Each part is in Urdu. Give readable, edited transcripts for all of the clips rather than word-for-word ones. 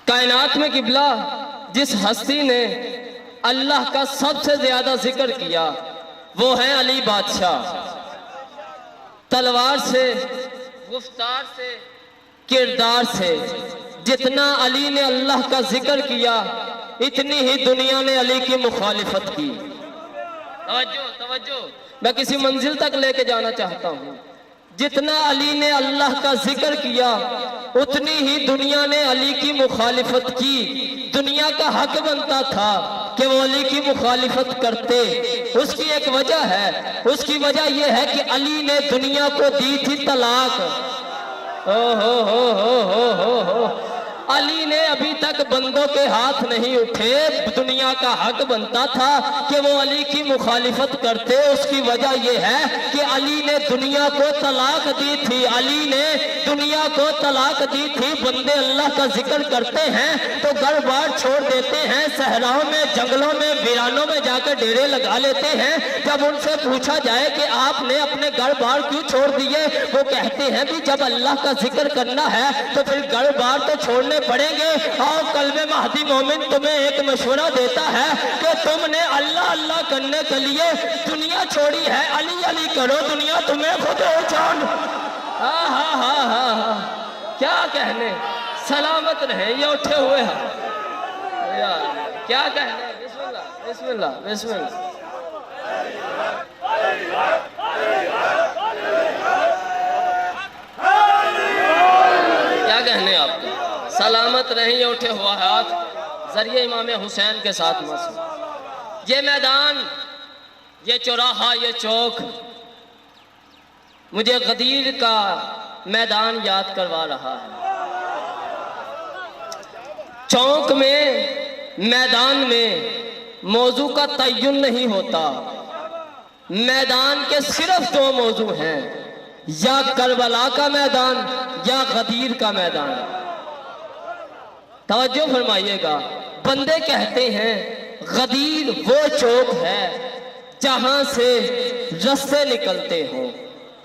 کائنات میں قبلہ جس ہستی نے اللہ کا سب سے زیادہ ذکر کیا وہ ہے علی بادشاہ. تلوار سے، گفتار سے، کردار سے جتنا علی نے اللہ کا ذکر کیا اتنی ہی دنیا نے علی کی مخالفت کی. توجہ میں کسی منزل تک لے کے جانا چاہتا ہوں. جتنا علی نے اللہ کا ذکر کیا اتنی ہی دنیا نے علی کی مخالفت کی. دنیا کا حق بنتا تھا کہ وہ علی کی مخالفت کرتے. اس کی ایک وجہ ہے، اس کی وجہ یہ ہے کہ علی نے دنیا کو دی تھی طلاق. علی نے ابھی تک بندوں کے ہاتھ نہیں اٹھے. دنیا کا حق بنتا تھا کہ وہ علی کی مخالفت کرتے. اس کی وجہ یہ ہے کہ علی نے دنیا کو طلاق دی تھی. علی نے دنیا کو طلاق دی تھی. بندے اللہ کا ذکر کرتے ہیں تو گھر بار چھوڑ دیتے ہیں، صحراؤں میں، جنگلوں میں، ویرانوں میں جا کر ڈیرے لگا لیتے ہیں. جب ان سے پوچھا جائے کہ آپ نے اپنے گھر بار کیوں چھوڑ دیے، وہ کہتے ہیں کہ جب اللہ کا ذکر کرنا ہے تو پھر گھر بار تو چھوڑنے پڑیں گے. اور قلب مہدی مومن تمہیں ایک مشورہ دیتا ہے کہ تم نے اللہ اللہ کرنے کے لیے دنیا چھوڑی ہے. علی علی کرو، دنیا تمہیں خود اچان. کیا کہنے، سلامت رہے یہ اٹھے ہوئے ہیں. کیا کہنے، بسم اللہ بسم اللہ بسم اللہ. کیا کہنے آپ کو، سلامت رہیں یہ اٹھے ہوا ہاتھ ذریعہ امام حسین کے ساتھ مسئلہ. یہ میدان، یہ چوراہا، یہ چوک مجھے غدیر کا میدان یاد کروا رہا ہے. چوک میں، میدان میں موضوع کا تعین نہیں ہوتا. میدان کے صرف دو موضوع ہیں، یا کربلا کا میدان یا غدیر کا میدان. توجہ فرمائیے گا. بندے کہتے ہیں غدیر وہ چوک ہے جہاں سے رستے نکلتے ہوں.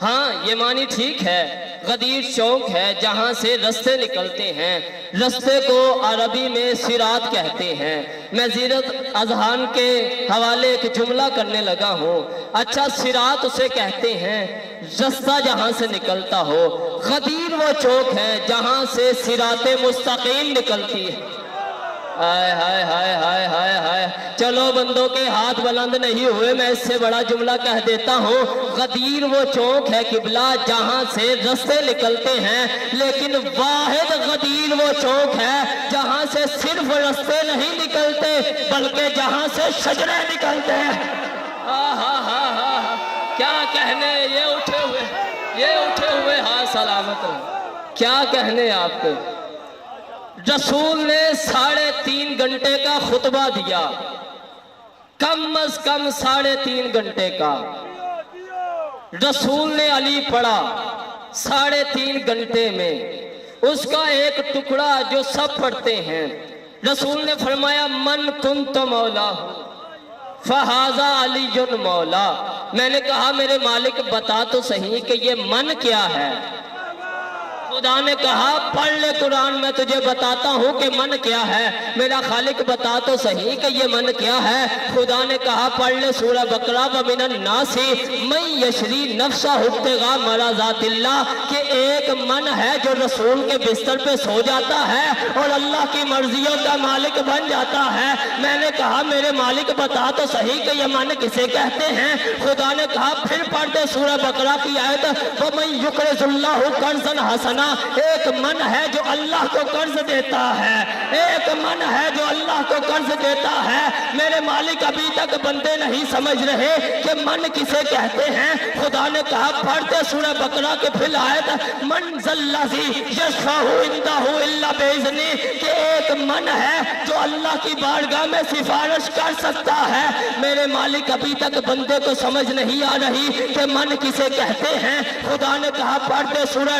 ہاں یہ معنی ٹھیک ہے، غدیر چوک ہے جہاں سے رستے نکلتے ہیں. رستے کو عربی میں صراط کہتے ہیں. میں زیرت اذہان کے حوالے ایک جملہ کرنے لگا ہوں. اچھا، صراط اسے کہتے ہیں رستہ جہاں سے نکلتا ہو. غدیر وہ چوک ہے جہاں سے صراط مستقیم نکلتی ہے. ہائے ہائے ہائے ہائے ہائے ہائے. چلو بندوں کے ہاتھ بلند نہیں ہوئے، میں اس سے بڑا جملہ کہہ دیتا ہوں. غدیر وہ چوک ہے قبلہ جہاں سے رستے نکلتے ہیں، لیکن واحد غدیر وہ چوک ہے جہاں سے صرف رستے نہیں نکلتے بلکہ جہاں سے شجرے نکلتے ہیں. کیا کہنے، یہ اٹھے ہوئے ہاتھ سلامت رہے. کیا کہنے آپ کو. رسول نے 3.5 گھنٹے کا خطبہ دیا، کم از کم 3.5 گھنٹے کا. رسول نے علی پڑھا 3.5 گھنٹے میں. اس کا ایک ٹکڑا جو سب پڑھتے ہیں، رسول نے فرمایا من کنت مولا فہذا علی مولا. میں نے کہا میرے مالک بتا تو صحیح کہ یہ من کیا ہے. خدا نے کہا پڑھ لے قرآن، میں تجھے بتاتا ہوں کہ من کیا ہے. میرا خالق بتا تو صحیح کہ یہ من کیا ہے. خدا نے کہا پڑھ لے سورہ بقرہ وَمِنَ النَّاسِ مَن یشری نَفْسَهُ ابْتِغَاءَ مَرْضَاتِ اللَّہِ، کہ ایک من ہے جو رسول کے بستر پہ سو جاتا ہے اور اللہ کی مرضیوں کا مالک بن جاتا ہے. میں نے کہا میرے مالک بتا تو صحیح کہ یہ من کسے کہتے ہیں. خدا نے کہا پھر پڑھ دے سورہ بقرہ کی آیت وَمَن يُقْرِضِ اللَّهُ قَرْضًا حَسَنًا. ایک من ہے جو اللہ کو قرض دیتا ہے، ایک من ہے جو اللہ کو قرض دیتا ہے. میرے مالک ابھی تک بندے نہیں سمجھ رہے کہ من کسے کہتے ہیں. خدا نے کہا پڑھتے سورہ بقرہ کے پھر آیت من ذا الذی یشفع عندہ الا باذنہ، کہ ایک من ہے جو اللہ کی بارگاہ میں سفارش کر سکتا ہے. میرے مالک ابھی تک بندے کو سمجھ نہیں آ رہی کہ من کسے کہتے ہیں. خدا نے کہا پڑھتے سورہ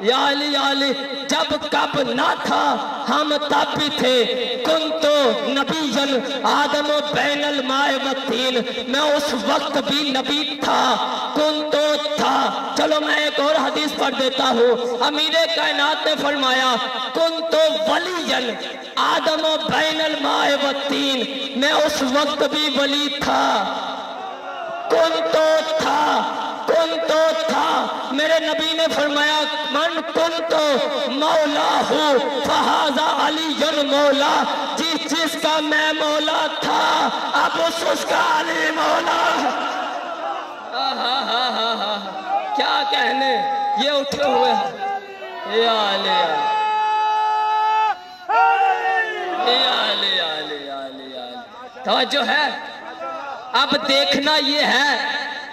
یا علی یا علی، جب کب نہ تھا ہم تب بھی تھے، کن تو نبی آدم و بین الماء و تین، میں اس وقت بھی نبی تھا، کن تو تھا۔ چلو میں ایک اور حدیث پڑھ دیتا ہوں، امیر کائنات نے فرمایا کن تو ولی آدم و بین الماء و تین، میں اس وقت بھی ولی تھا، کن تو تھا، کن تو تھا۔ میرے نبی نے فرمایا من کن تو مولا ہوں فہذا علی مولا، جس کا میں مولا تھا اب اس کا علی مولا۔ کیا کہنے، یہ اٹھے ہوئے ہیں، یا علی یا علی یا علی یا علی یا علی۔ توجہ ہے، اب دیکھنا یہ ہے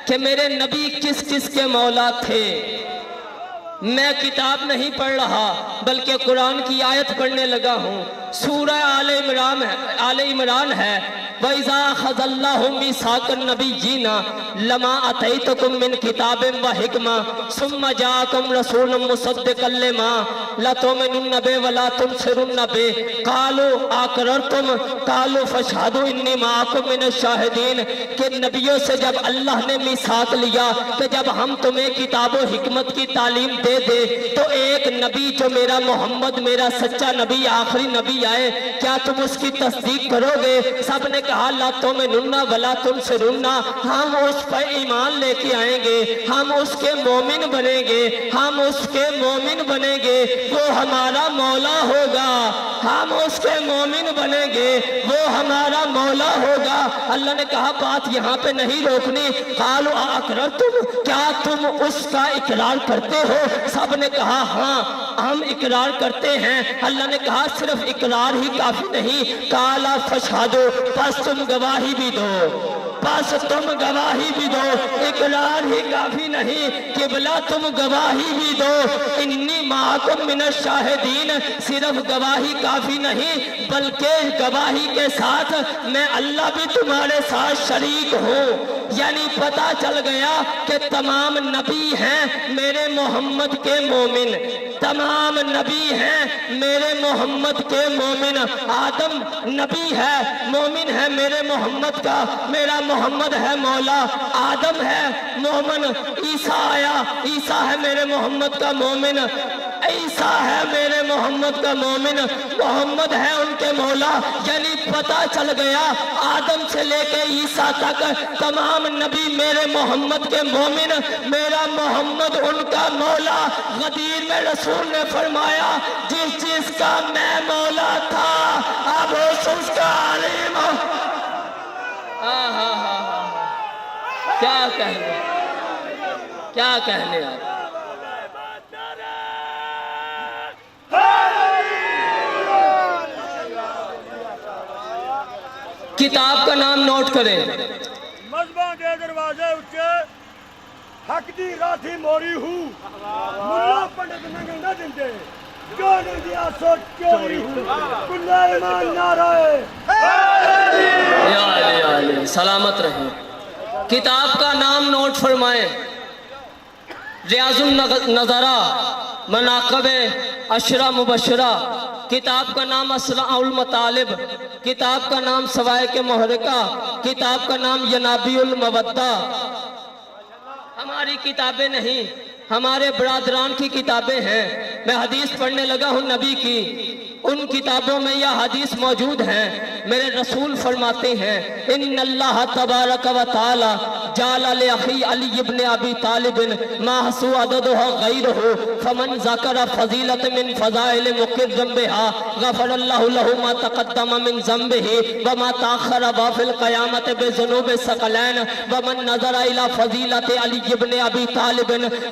کہ میرے نبی کس کس کے مولا تھے۔ میں کتاب نہیں پڑھ رہا بلکہ قرآن کی آیت پڑھنے لگا ہوں، سورہ آل عمران ہے، وَإِذَا أَخَذَ اللَّهُ مِيثَاقَ النَّبِيِّينَ لَمَا آتَيْتُكُم مِّن كِتَابٍ وَحِكْمَةٍ ثُمَّ جَاءَكُمْ رَسُولٌ مُّصَدِّقًا لِّمَا لَتُؤْمِنُنَّ بِهِ وَلَا تُنصِرُنَّ بِهِ قَالُوا أَقْرَرْتُمْ قَالُوا فَاشْهَدُوا إِنِّي مَعَكُم مِّنَ الشَّاهِدِينَ۔ کہ نبیوں سے جب اللہ نے میثاق لیا کہ جب ہم تمہیں کتاب و حکمت کی تعلیم دے دے تو ایک نبی جو میرا محمد میرا سچا نبی آخری نبی آئے، کیا تم اس کی تصدیق کرو گے؟ سب نے کہا لا تؤمنن ولا تنصرن، ہم اس پر ایمان لے کے آئیں گے، ہم اس کے مومن بنیں گے، ہم اس کے مومن بنیں گے، وہ ہمارا مولا ہوگا، ہم اس کے مومن بنیں گے، وہ ہمارا مولا ہوگا۔ اللہ نے کہا بات یہاں پہ نہیں روکنی، قالوا اقررتم، کیا تم اس کا اقرار کرتے ہو؟ سب نے کہا ہاں ہم اقرار کرتے ہیں۔ اللہ نے کہا صرف اقرار ہی کافی نہیں، قال فاشہدوا، پس تم گواہی بھی دو، پس تم گواہی بھی دو، اقرار ہی کافی نہیں، قبلہ تم گواہی بھی دو، انی معکم من الشاہدین، صرف گواہی کافی نہیں بلکہ گواہی کے ساتھ میں اللہ بھی تمہارے ساتھ شریک ہوں۔ یعنی پتہ چل گیا کہ تمام نبی ہیں میرے محمد کے مومن، تمام نبی ہیں میرے محمد کے مومن، آدم نبی ہے مومن ہے میرے محمد کا، میرا محمد ہے مولا، آدم ہے مومن، عیسیٰ آیا عیسیٰ ہے میرے محمد کا مومن، عیسیٰ ہے میرے محمد کا مومن، محمد ہے ان کے مولا۔ یعنی پتہ چل گیا آدم سے لے کے عیسیٰ تک تمام نبی میرے محمد کے مومن، میرا محمد ان کا مولا۔ غدیر میں رسول نے فرمایا جس کا میں مولا تھا اب اس کا علی مولا۔ کیا کہنے، کیا کہنے آپ۔ کتاب کا نام نوٹ کریں، مذہباں کے دروازے اچھے حق دی راتی موری ہوں، ملا پنڈت ننگے نہ دندے، کیوں نہیں دیا سوچ چوری ہوں، کلہ ایمان نعرہ یا علی یا علی، سلامت رہیں۔ کتاب کا نام نوٹ فرمائیں، ریاض النظرہ، مناقب عشرہ مبشرہ، کتاب کا نام اسراء المطالب، کتاب کا نام سوائق محرقہ، کتاب کا نام ینابی المودہ۔ ہماری کتابیں نہیں، ہمارے برادران کی کتابیں ہیں۔ میں حدیث پڑھنے لگا ہوں نبی کی، ان کتابوں میں یہ حدیث موجود ہیں۔ میرے رسول فرماتے ہیں ان اللہ تبارک و تعالی جعل لأخی علی ابن ابی طالب ما حسو عددہ غیرہ فمن ذکر فضیلت من فضائل مقرم بہا غفر اللہ له ما تقدم من ذنبہ وما تاخر وفی القیامت بذنوب ثقلین ومن نظر الى فضیلت علی ابن ابی طالب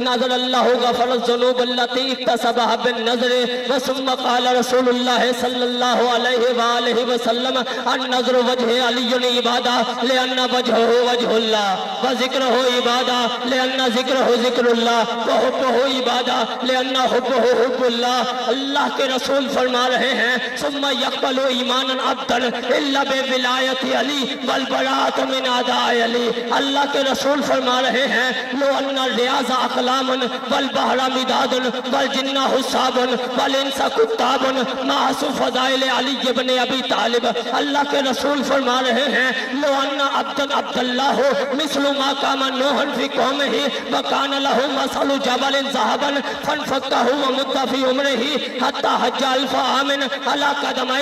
نظر اللہ غفر الذنوب التي اکتسبها بالنظر وثم قال رسول اللہ صلی اللہ علیہ وآلہ وسلم النظر وجہ علی عبادہ لأن وجہہ وجہ اللہ وذکرہ عبادہ لأن ذکرہ ذکر اللہ وحبہ عبادہ لأن حبہ حب اللہ۔ اللہ کے رسول فرما رہے ہیں ثم یقبل ایمانا عبدا الا بولایت علی والبراءۃ من اعداء علی۔ اللہ کے رسول فرما رہے ہیں لو ان الریاض اقلام والبحر مداد والجن حساب والانس کتاب معصو فضائل علی ابن ابی طالب. اللہ کے رسول فرما رہے ہیں لو ان عبداللہ مثل ما قام نوح فی قومہ وکان لہ مثل جبل ذهبا فانفقہ ومد فی عمرہ حتی حج الف عام علی قدمہ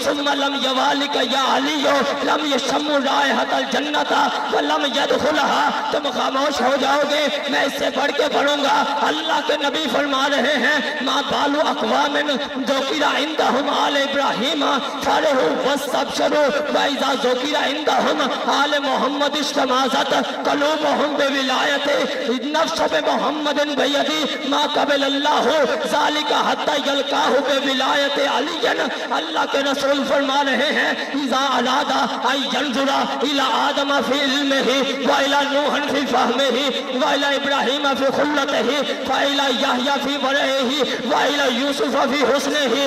ثم لم یوالک یا علی لم یشم رائحۃ الجنت ولم یدخلها. تم خاموش ہو جاؤ گے میں اس سے بڑھ کے پڑھوں گا. اللہ کے نبی فرما رہے ہیں ما بال اقوام ذکر عندهم آل ابراہیم فرحوا واستبشروا واذا ذکر عندهم آل محمد اشتمازت قلوبهم بولایت نفس بمحمد بیدی ما قبل اللہ ذالک حتی یلقاہ بولایت علی. اللہ کے رسول فرما رہے ہیں اذا اراد ان ينظر الى آدم فی علمہ والى نوح فی فہمہ والى ابراہیم فی خلتہ والى یحییٰ فی ورعہ والى یوسف فی حسنہ